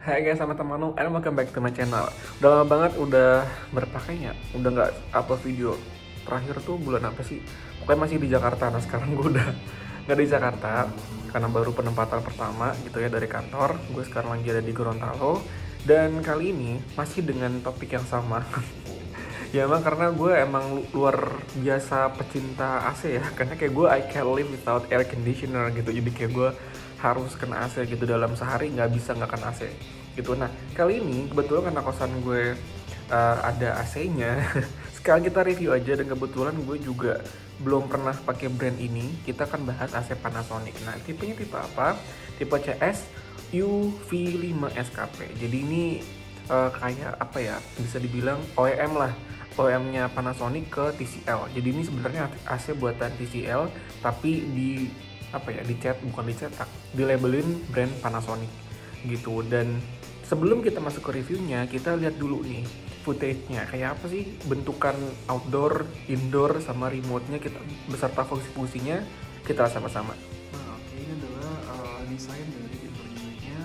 Hai guys, sama teman and welcome back to my channel. Udah lama banget, udah berapa kayaknya, udah nggak upload video. Terakhir tuh bulan apa sih? Pokoknya masih di Jakarta. Nah sekarang gue udah nggak di Jakarta karena baru penempatan pertama gitu ya dari kantor. Gue sekarang lagi ada di Gorontalo dan kali ini masih dengan topik yang sama. Ya emang karena gue emang luar biasa pecinta AC ya. Karena kayak gue I can't live without air conditioner gitu. Jadi kayak gue harus kena AC gitu, dalam sehari nggak bisa nggak kena AC gitu. Nah kali ini kebetulan karena kosan gue ada AC-nya. Sekarang kita review aja, dan kebetulan gue juga belum pernah pakai brand ini. Kita akan bahas AC Panasonic. Nah tipenya tipe apa? Tipe CS UV5 SKP. Jadi ini kayak apa ya, bisa dibilang OEM lah, OEM-nya Panasonic ke TCL. Jadi ini sebenarnya AC buatan TCL tapi bukan dicetak, dilabelin brand Panasonic gitu. Dan sebelum kita masuk ke reviewnya, kita lihat dulu nih footage-nya kayak apa sih, bentukan outdoor, indoor, sama remote-nya kita beserta fungsi-fungsinya kita sama-sama. Nah, oke, ini adalah desain dari indoor unit-nya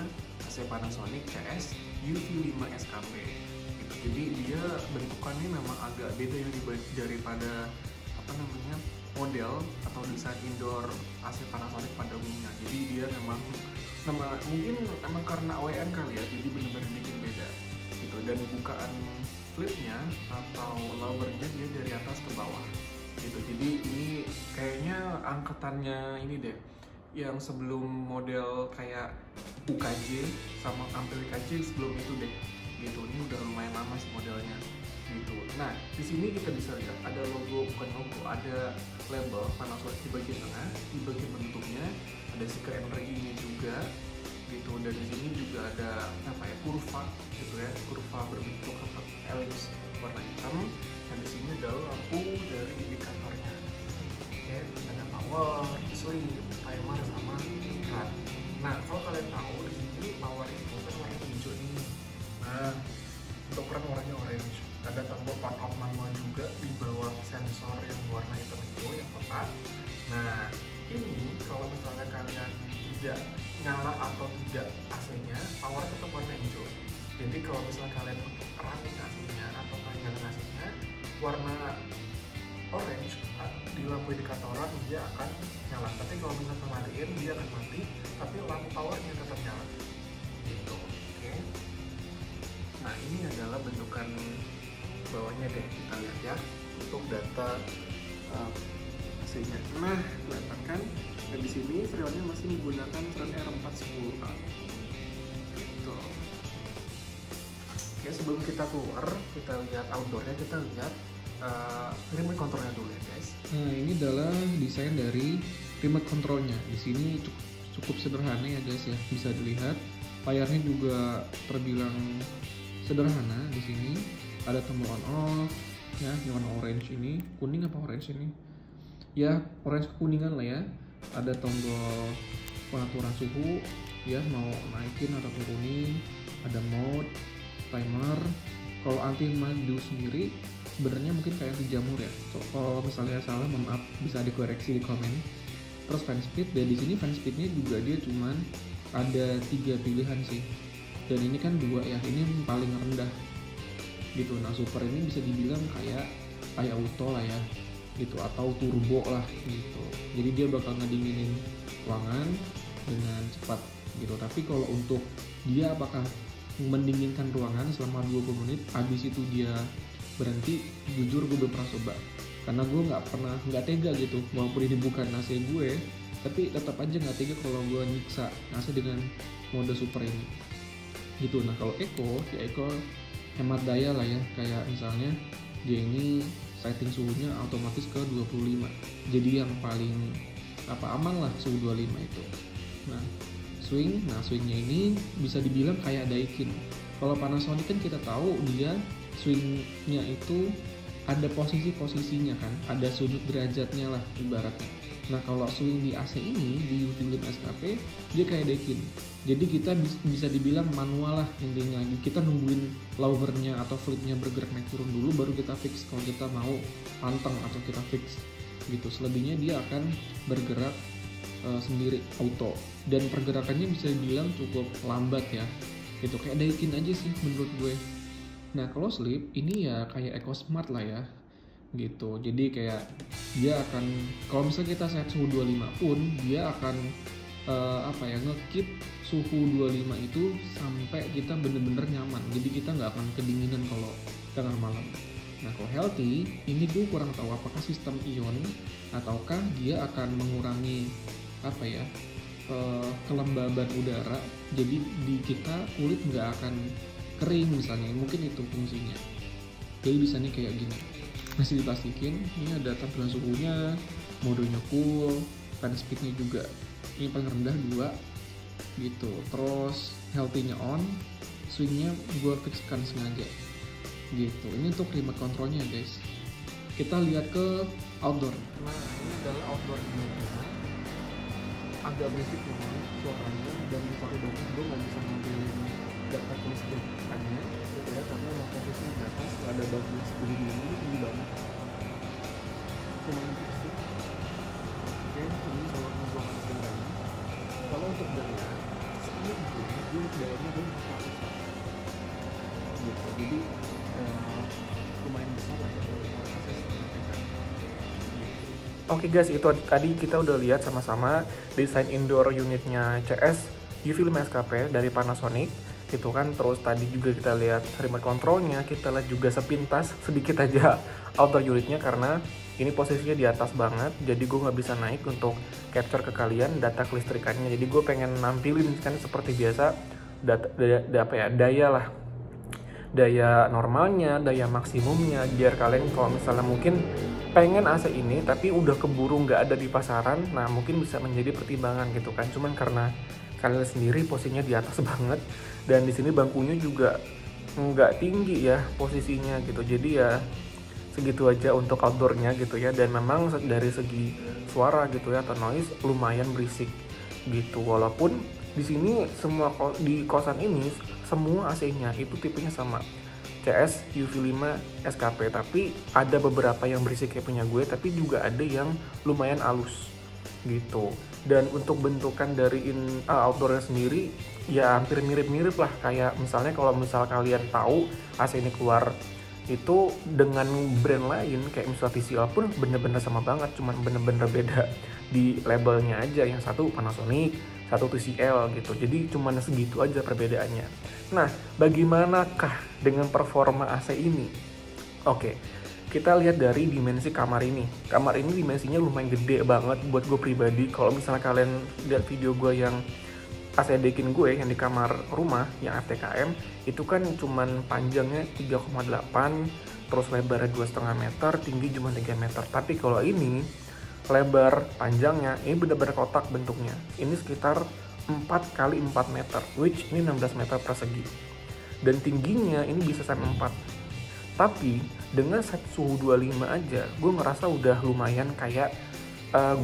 AC Panasonic CS UV5 SKP gitu. Jadi dia bentukannya memang agak beda ya daripada model atau desain indoor AC Panasonic pada umumnya. Jadi dia mungkin karena OEM kali ya, jadi benar-benar bikin beda gitu. Dan bukaan flipnya atau lowernya dia dari atas ke bawah gitu. Jadi ini kayaknya angkatannya ini deh, yang sebelum model kayak UKJ sama Ampere UKJ sebelum itu deh gitu. Ini udah lumayan lama sih modelnya gitu. Nah di sini kita bisa lihat ada logo, bukan logo, ada label Panasonic di bagian tengah, di bagian bentuknya ada stiker NRI-nya juga gitu. Dan di sini juga ada kurva gitu ya, kurva berbentuk elips warna hitam. Dan di sini ada lampu dari indikatornya. Oke, ada power, sleep, timer, sama run. Nah kalau kalian tahu di sini power itu kan warna hijau ini. Nah untuk run warnanya orange. Ada tombol part of manual juga di bawah sensor yang warna hitam itu yang tepat. Nah ini kalau misalnya kalian tidak nyala atau tidak AC-nya, power tetap warna hijau. Jadi kalau misalnya kalian untuk running AC-nya atau kalian nyalain AC-nya, warna orange di lampu indikatoran dia akan nyala. Tapi kalau misalnya kemarin dia akan mati, tapi lampu powernya tetap nyala gitu. Oke. Nah ini adalah bentukan bawahnya deh, kita lihat ya untuk data AC-nya. Nah kelihatan kan, dan di sini serialnya masih menggunakan Trend R410A gitu. Oke, sebelum kita keluar, kita lihat outdoornya, kita lihat remote controlnya dulu ya guys. Nah ini adalah desain dari remote controlnya. Di sini cukup sederhana ya guys ya, bisa dilihat. Layarnya juga terbilang sederhana. Di sini ada tombol on off ya, yang warna orange ini, kuning apa orange ini? Ya orange kekuningan lah ya. Ada tombol pengaturan suhu ya, mau naikin atau turunin. Ada mode, timer. Kalau anti madu sendiri sebenarnya mungkin kayak di jamur ya. So, kalau misalnya salah, maaf, bisa dikoreksi di komen. Terus fan speed, dan di sini fan speednya juga dia cuman ada 3 pilihan sih. Dan ini kan 2 ya, ini yang paling rendah gitu. Nah super ini bisa dibilang kayak auto lah ya gitu, atau turbo lah gitu. Jadi dia bakal ngedinginin ruangan dengan cepat gitu. Tapi kalau untuk dia apakah mendinginkan ruangan selama 20 menit habis itu dia berhenti, jujur gue belum pernah coba karena gue nggak tega gitu. Walaupun ini bukan AC gue, tapi tetap aja nggak tega kalau gue nyiksa AC dengan mode super ini gitu. Nah kalau eco hemat daya lah ya, kayak misalnya dia ini setting suhunya otomatis ke 25, jadi yang paling aman lah suhu 25 itu. Nah swingnya ini bisa dibilang kayak Daikin. Kalau Panasonic kan kita tahu dia swingnya itu ada posisinya kan, ada sudut derajatnya lah ibaratnya. Nah kalau swing di AC ini di UV5 SKP dia kayak Daikin. Jadi kita bisa dibilang manual lah intinya. Kita nungguin lowernya atau flipnya bergerak naik turun dulu, baru kita fix kalau kita mau panteng atau kita fix gitu. Selebihnya dia akan bergerak sendiri auto, dan pergerakannya bisa dibilang cukup lambat ya. gitu, kayak Daikin aja sih menurut gue. Nah kalau Sleep ini ya kayak EcoSmart lah ya gitu, jadi kayak dia akan, kalau misalnya kita set suhu 25 pun dia akan nge-keep suhu 25 itu sampai kita bener-bener nyaman, jadi kita nggak akan kedinginan kalau tengah malam. Nah kalau Healthy ini gue kurang tahu apakah sistem ion ataukah dia akan mengurangi kelembaban udara, jadi di kita kulit nggak akan kering misalnya, mungkin itu fungsinya. Jadi bisa nih kayak gini, masih diplastikin, ini ada tampilan suhunya, modenya cool, fan speednya juga ini paling rendah 2 gitu. Terus healthy-nya on, swingnya gue fixkan sengaja gitu. Ini untuk remote controlnya guys. Kita lihat ke outdoor. Nah ini adalah outdoor unitnya, agak berisik memang suaranya, dan sorry dong gue nggak bisa ngambilin data kelistrikannya gitu ya, karena mau posisinya di atas, nggak ada bagus begini, ini tinggi banget, lumayan berisik. Oke, ini soal pembuangan udaranya. Kalau untuk daya, ini unit dayanya gue 400 gitu, jadi lumayan besar lah ya untuk akses pendidikan. Oke guys, itu tadi kita udah lihat sama-sama desain indoor unitnya CS UV 5 SKP dari Panasonic gitu kan. Terus tadi juga kita lihat remote controlnya, kita lihat juga sepintas sedikit aja outdoor unitnya karena ini posisinya di atas banget, jadi gue nggak bisa naik untuk capture ke kalian data kelistrikannya. Jadi gue pengen nampilin kan seperti biasa daya normalnya, daya maksimumnya, biar kalian kalau misalnya mungkin pengen AC ini tapi udah keburu nggak ada di pasaran, nah mungkin bisa menjadi pertimbangan gitu kan. Cuman karena kalian sendiri posisinya di atas banget, dan di sini bangkunya juga nggak tinggi ya posisinya gitu, jadi ya segitu aja untuk outdoornya gitu ya. Dan memang dari segi suara gitu ya atau noise lumayan berisik gitu, walaupun di sini semua di kosan ini semua AC-nya itu tipenya sama CS UV5 SKP, tapi ada beberapa yang berisik kayak punya gue, tapi juga ada yang lumayan halus gitu. Dan untuk bentukan dari outdoornya sendiri ya hampir mirip-mirip lah, kayak misalnya kalau kalian tahu AC ini keluar itu dengan brand lain kayak misalnya TCL pun bener-bener sama banget, cuman bener-bener beda di labelnya aja, yang satu Panasonic, satu TCL gitu, jadi cuman segitu aja perbedaannya. Nah, bagaimanakah dengan performa AC ini? Oke, kita lihat dari dimensi kamar ini. Kamar ini dimensinya lumayan gede banget buat gue pribadi. Kalau misalnya kalian lihat video gue yang AC Daikin gue yang di kamar rumah yang FTKM, itu kan cuman panjangnya 3,8, terus lebarnya 2,5 meter, tinggi cuma 3 meter. Tapi kalau ini lebar panjangnya ini benar-benar kotak bentuknya. Ini sekitar 4 kali 4 meter, which ini 16 meter persegi. Dan tingginya ini bisa sampai 4. Tapi dengan set suhu 25 aja, gue ngerasa udah lumayan kayak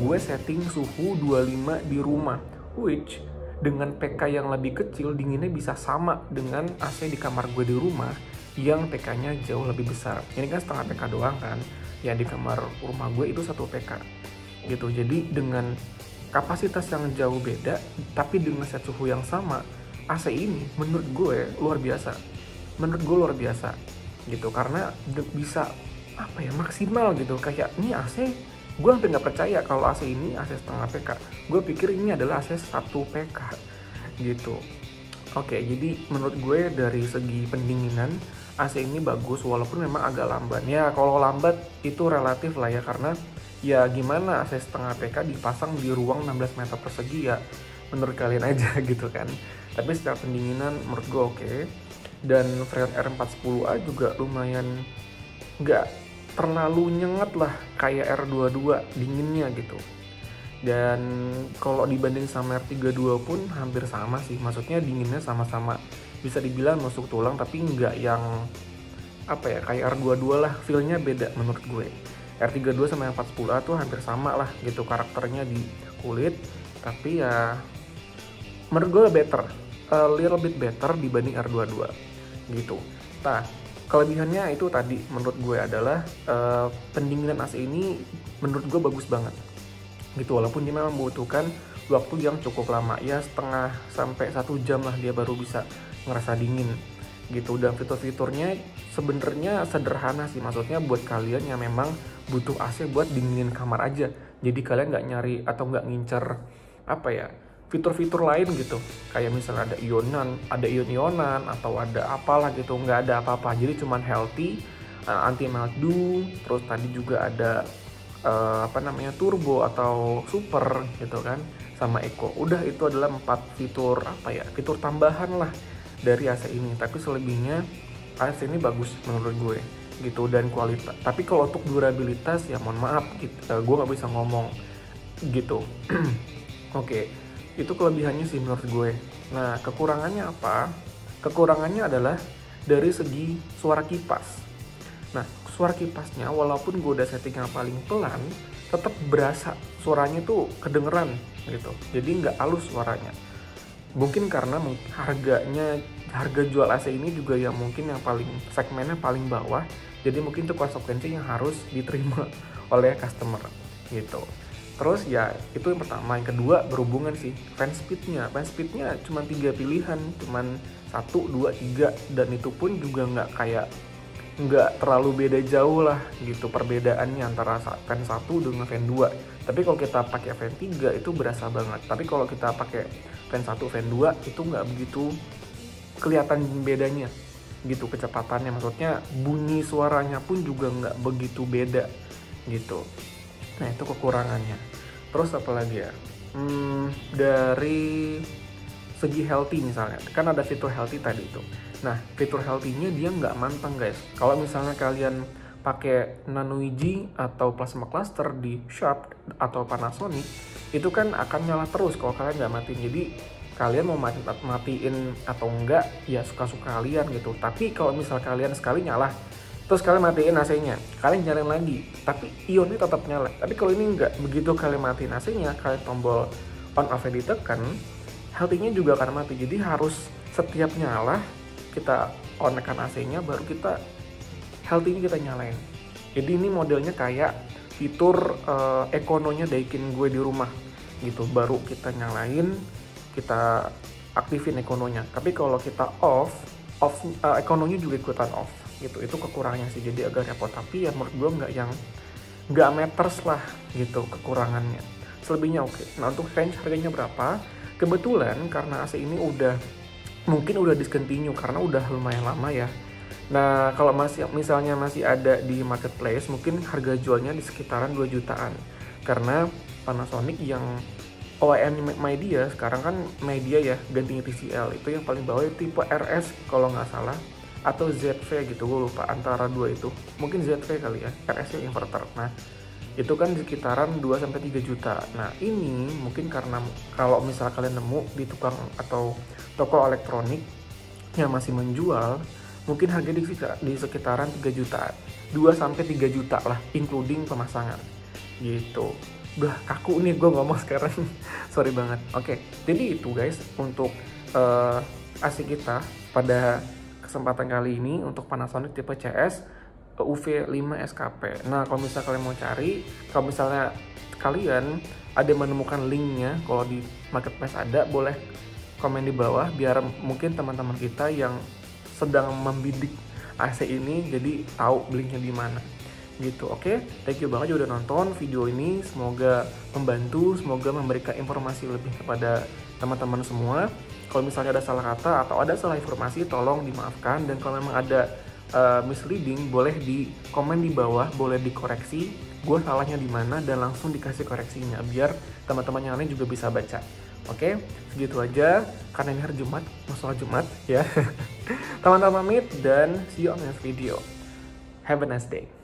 gue setting suhu 25 di rumah, which dengan PK yang lebih kecil dinginnya bisa sama dengan AC di kamar gue di rumah yang PK-nya jauh lebih besar. Ini kan setengah PK doang kan, yang di kamar rumah gue itu 1 PK gitu. Jadi dengan kapasitas yang jauh beda tapi dengan set suhu yang sama, AC ini menurut gue luar biasa. Menurut gue luar biasa gitu, karena bisa maksimal gitu. Kayak ini AC, gue hampir nggak percaya kalau AC ini AC setengah PK. Gue pikir ini adalah AC 1 PK gitu. Oke, jadi menurut gue dari segi pendinginan AC ini bagus, walaupun memang agak lambat. Ya kalau lambat itu relatif lah ya, karena ya gimana AC setengah PK dipasang di ruang 16 meter persegi, ya menurut kalian aja gitu kan. Tapi secara pendinginan menurut gue oke. Dan Freon R410A juga lumayan nggak terlalu nyengat lah kayak R22 dinginnya gitu. Dan kalau dibanding sama R32 pun hampir sama sih, maksudnya dinginnya sama-sama bisa dibilang nusuk tulang, tapi nggak yang kayak R22 lah, feelnya beda menurut gue. R32 sama R410A tuh hampir sama lah gitu karakternya di kulit, tapi ya menurut gue better, a little bit better dibanding R22 gitu. Nah, kelebihannya itu tadi menurut gue adalah pendinginan AC ini menurut gue bagus banget gitu, walaupun dia memang membutuhkan waktu yang cukup lama ya, setengah sampai 1 jam lah dia baru bisa ngerasa dingin gitu. Dan fitur-fiturnya sebenarnya sederhana sih, maksudnya buat kalian yang memang butuh AC buat dinginin kamar aja, jadi kalian nggak nyari atau nggak ngincer apa ya fitur-fitur lain gitu, kayak misalnya ada ion-ionan atau ada apalah gitu, nggak ada apa-apa. Jadi cuman healthy, anti meltdown, terus tadi juga ada turbo atau super gitu kan, sama eco. Udah, itu adalah 4 fitur fitur tambahan lah dari AC ini. Tapi selebihnya AC ini bagus menurut gue gitu, dan kualitas. Tapi kalau untuk durabilitas ya mohon maaf gitu, gue nggak bisa ngomong gitu. Oke, itu kelebihannya sih menurut gue. Nah, kekurangannya apa? Kekurangannya adalah dari segi suara kipas. Nah, suara kipasnya walaupun gue udah setting yang paling pelan, tetap berasa suaranya tuh kedengeran gitu. Jadi nggak halus suaranya. Mungkin karena harga jual AC ini juga yang mungkin yang paling segmennya paling bawah. Jadi mungkin itu konsekuensi yang harus diterima oleh customer gitu. Terus ya itu yang pertama. Yang kedua berhubungan sih fan speednya cuma 3 pilihan, cuman 1, 2, 3, dan itu pun juga nggak terlalu beda jauh lah gitu perbedaannya antara fan 1 dengan fan 2. Tapi kalau kita pakai fan 3 itu berasa banget. Tapi kalau kita pakai fan 1, fan 2 itu nggak begitu kelihatan bedanya gitu, kecepatannya, maksudnya bunyi suaranya pun juga nggak begitu beda gitu. Nah, itu kekurangannya. Terus apa lagi ya? Dari segi healthy misalnya, kan ada fitur healthy tadi itu. Nah, fitur healthy-nya dia nggak mantang guys. Kalau misalnya kalian pakai Nanoiji atau Plasma Cluster di Sharp atau Panasonic, itu kan akan nyala terus kalau kalian nggak matiin. Jadi kalian mau matiin atau enggak ya suka-suka kalian gitu. Tapi kalau misal kalian sekali nyala, terus kalian matiin AC-nya, kalian nyalain lagi, tapi ionnya tetap nyala. Tapi kalau ini enggak, begitu kalian matiin AC-nya, kalian tombol on off-nya ditekan, healthy-nya juga akan mati. Jadi harus setiap nyala kita on-kan AC-nya, baru kita healthy-nya kita nyalain. Jadi ini modelnya kayak fitur ekononya Daikin gue di rumah gitu, baru kita nyalain, kita aktifin ekononya. Tapi kalau kita off ekononya juga ikutan off gitu. Itu kekurangannya sih, jadi agak repot. Tapi ya menurut gue nggak matters lah gitu kekurangannya. Selebihnya oke. Nah, untuk range harganya berapa? Kebetulan karena AC ini mungkin udah discontinue karena udah lumayan lama ya. Nah, kalau misalnya masih ada di marketplace, mungkin harga jualnya di sekitaran 2 jutaan. Karena Panasonic yang OEM media sekarang kan media ya, gantinya TCL, itu yang paling bawah tipe RS kalau nggak salah, atau ZV gitu, gue lupa antara dua itu. Mungkin ZV kali ya, RS yang inverter. Nah, itu kan di sekitaran 2-3 juta. Nah, ini mungkin karena kalau misal kalian nemu di tukang atau toko elektronik yang masih menjual, mungkin harga di sekitaran 3 juta, 2-3 juta lah, including pemasangan gitu. Udah kaku nih gue ngomong sekarang. Sorry banget. Oke, jadi itu guys untuk AC kita pada kesempatan kali ini untuk Panasonic tipe CS UV5 SKP. Nah, kalau misalnya kalian mau cari, kalau misalnya kalian ada menemukan linknya, kalau di marketplace ada, boleh komen di bawah biar mungkin teman-teman kita yang sedang membidik AC ini jadi tahu linknya di mana gitu. Oke, thank you banget udah nonton video ini. Semoga membantu, semoga memberikan informasi lebih kepada teman-teman semua. Kalau misalnya ada salah kata atau ada salah informasi, tolong dimaafkan. Dan kalau memang ada misleading, boleh di komen di bawah, boleh dikoreksi gue salahnya di mana, dan langsung dikasih koreksinya biar teman-teman yang lain juga bisa baca. Oke, segitu aja karena ini hari Jumat, masalah Jumat ya. Teman-teman pamit dan see you on next video. Have a nice day.